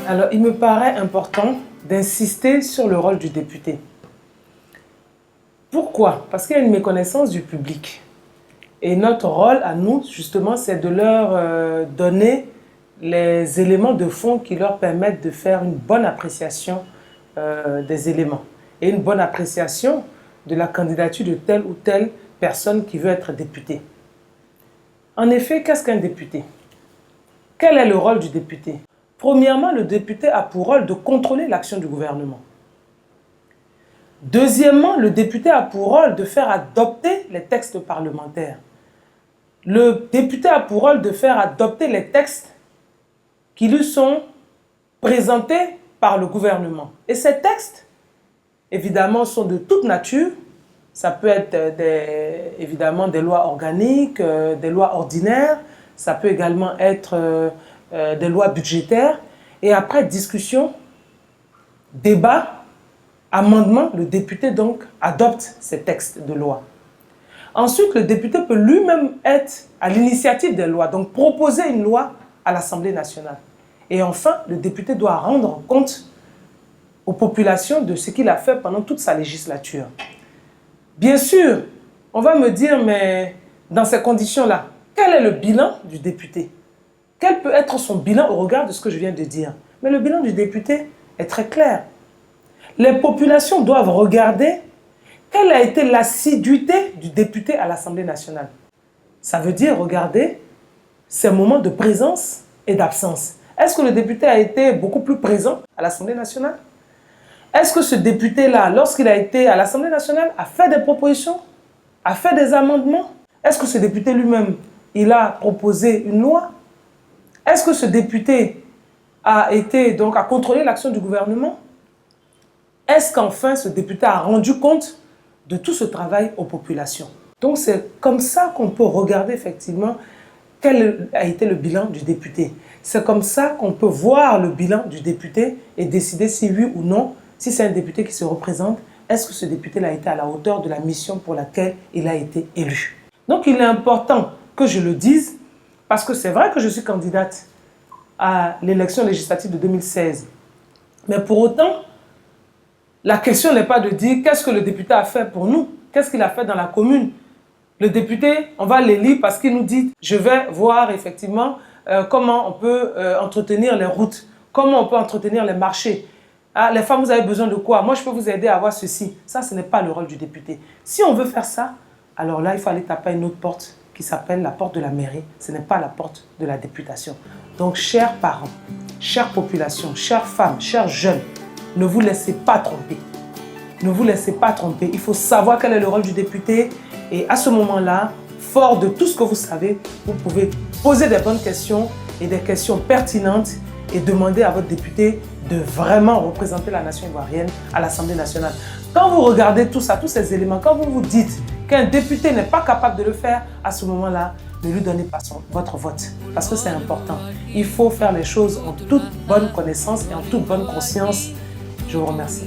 Alors, il me paraît important d'insister sur le rôle du député. Pourquoi? Parce qu'il y a une méconnaissance du public. Et notre rôle à nous, justement, c'est de leur donner les éléments de fond qui leur permettent de faire une bonne appréciation des éléments et une bonne appréciation de la candidature de telle ou telle personne qui veut être députée. En effet, qu'est-ce qu'un député? Quel est le rôle du député? Premièrement, le député a pour rôle de contrôler l'action du gouvernement. Deuxièmement, le député a pour rôle de faire adopter les textes parlementaires. Le député a pour rôle de faire adopter les textes qui lui sont présentés par le gouvernement. Et ces textes, évidemment, sont de toute nature. Ça peut être évidemment des lois organiques, des lois ordinaires. Ça peut également être des lois budgétaires. Et après discussion, débat, amendement, le député donc adopte ces textes de loi. Ensuite, le député peut lui-même être à l'initiative des lois, donc proposer une loi à l'Assemblée nationale. Et enfin, le député doit rendre compte aux populations de ce qu'il a fait pendant toute sa législature. Bien sûr, on va me dire, mais dans ces conditions-là, quel est le bilan du député? Quel peut être son bilan au regard de ce que je viens de dire? Mais le bilan du député est très clair. Les populations doivent regarder quelle a été l'assiduité du député à l'Assemblée nationale. Ça veut dire regarder ses moments de présence et d'absence. Est-ce que le député a été beaucoup plus présent à l'Assemblée nationale? Est-ce que ce député-là, lorsqu'il a été à l'Assemblée nationale, a fait des propositions, a fait des amendements? Est-ce que ce député lui-même, il a proposé une loi? Est-ce que ce député a contrôlé l'action du gouvernement? Est-ce qu'enfin ce député a rendu compte de tout ce travail aux populations? Donc c'est comme ça qu'on peut regarder effectivement quel a été le bilan du député. C'est comme ça qu'on peut voir le bilan du député et décider si oui ou non, si c'est un député qui se représente, est-ce que ce député-là a été à la hauteur de la mission pour laquelle il a été élu? Donc il est important que je le dise, parce que c'est vrai que je suis candidate à l'élection législative de 2016. Mais pour autant, la question n'est pas de dire qu'est-ce que le député a fait pour nous, qu'est-ce qu'il a fait dans la commune. Le député, on va l'élire parce qu'il nous dit « je vais voir effectivement comment on peut entretenir les routes, comment on peut entretenir les marchés. Ah, les femmes, vous avez besoin de quoi? Moi, je peux vous aider à avoir ceci. » Ça, ce n'est pas le rôle du député. Si on veut faire ça, alors là, il faut aller taper à une autre porte qui s'appelle la porte de la mairie. Ce n'est pas la porte de la députation. Donc, chers parents, chères populations, chères femmes, chers jeunes, ne vous laissez pas tromper. Ne vous laissez pas tromper. Il faut savoir quel est le rôle du député. Et à ce moment-là, fort de tout ce que vous savez, vous pouvez poser des bonnes questions et des questions pertinentes et demander à votre député de vraiment représenter la nation ivoirienne à l'Assemblée nationale. Quand vous regardez tout ça, tous ces éléments, quand vous vous dites qu'un député n'est pas capable de le faire, à ce moment-là, ne lui donnez pas votre vote. Parce que c'est important. Il faut faire les choses en toute bonne connaissance et en toute bonne conscience. Je vous remercie.